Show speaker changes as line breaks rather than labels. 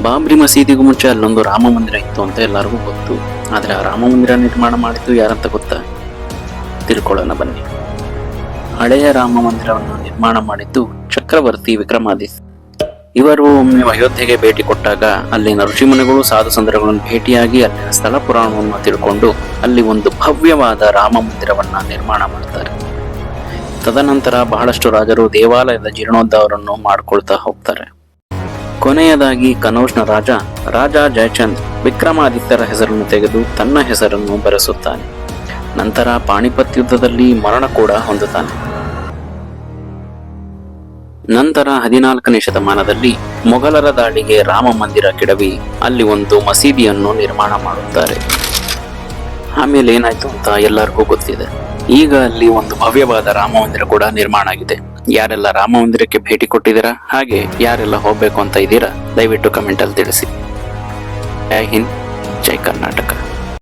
ಬಾಬ್ರಿ ಮಸೀದಿಗೂ ಮುಂಚೆ ಅಲ್ಲೊಂದು ರಾಮ ಮಂದಿರ ಇತ್ತು ಅಂತ ಎಲ್ಲರಿಗೂ ಗೊತ್ತು. ಆದರೆ ಆ ರಾಮ ಮಂದಿರ ನಿರ್ಮಾಣ ಮಾಡಿದ್ದು ಯಾರಂತ ಗೊತ್ತಾ? ತಿಳ್ಕೊಳ್ಳೋಣ ಬನ್ನಿ. ಹಳೆಯ ರಾಮ ಮಂದಿರವನ್ನು ನಿರ್ಮಾಣ ಮಾಡಿದ್ದು ಚಕ್ರವರ್ತಿ ವಿಕ್ರಮಾದಿತ್ಯ. ಇವರು ಒಮ್ಮೆ ಅಯೋಧ್ಯೆಗೆ ಭೇಟಿ ಕೊಟ್ಟಾಗ ಅಲ್ಲಿನ ಋಷಿಮುನಿಗಳು ಸಾಧು ಸಂತರುಗಳನ್ನು ಭೇಟಿಯಾಗಿ ಅಲ್ಲಿನ ಸ್ಥಳ ಪುರಾಣವನ್ನು ತಿಳ್ಕೊಂಡು ಅಲ್ಲಿ ಒಂದು ಭವ್ಯವಾದ ರಾಮ ಮಂದಿರವನ್ನ ನಿರ್ಮಾಣ ಮಾಡ್ತಾರೆ. ತದನಂತರ ಬಹಳಷ್ಟು ರಾಜರು ದೇವಾಲಯದ ಜೀರ್ಣೋದ್ಧಾರವನ್ನು ಮಾಡ್ಕೊಳ್ತಾ ಹೋಗ್ತಾರೆ. ಕೊನೆಯದಾಗಿ ಕನೌಜ್ನ ರಾಜ ಜಯಚಂದ್ ವಿಕ್ರಮಾದಿತ್ಯರ ಹೆಸರನ್ನು ತೆಗೆದು ತನ್ನ ಹೆಸರನ್ನು ಬರೆಸುತ್ತಾನೆ. ನಂತರ ಪಾಣಿಪತ್ ಯುದ್ಧದಲ್ಲಿ ಮರಣ ಕೂಡ ಹೊಂದುತ್ತಾನೆ. ನಂತರ 14ನೇ ಶತಮಾನದಲ್ಲಿ ಮೊಘಲರ ದಾಳಿಗೆ ರಾಮ ಮಂದಿರ ಕೆಡವಿ ಅಲ್ಲಿ ಒಂದು ಮಸೀದಿಯನ್ನು ನಿರ್ಮಾಣ ಮಾಡುತ್ತಾರೆ. ಆಮೇಲೆ ಏನಾಯ್ತು ಅಂತ ಎಲ್ಲರಿಗೂ ಗೊತ್ತಿದೆ. ಈಗ ಅಲ್ಲಿ ಒಂದು ಭವ್ಯವಾದ ರಾಮ ಮಂದಿರ ಕೂಡ ನಿರ್ಮಾಣ ಆಗಿದೆ. ಯಾರೆಲ್ಲ ರಾಮ ಮಂದಿರಕ್ಕೆ ಭೇಟಿ ಕೊಟ್ಟಿದ್ದೀರಾ, ಹಾಗೆ ಯಾರೆಲ್ಲ ಹೋಗ್ಬೇಕು ಅಂತ ಇದ್ದೀರಾ, ದಯವಿಟ್ಟು ಕಮೆಂಟ್ ಅಲ್ಲಿ ತಿಳಿಸಿ. ಜೈ ಹಿಂದ್, ಜೈ ಕರ್ನಾಟಕ.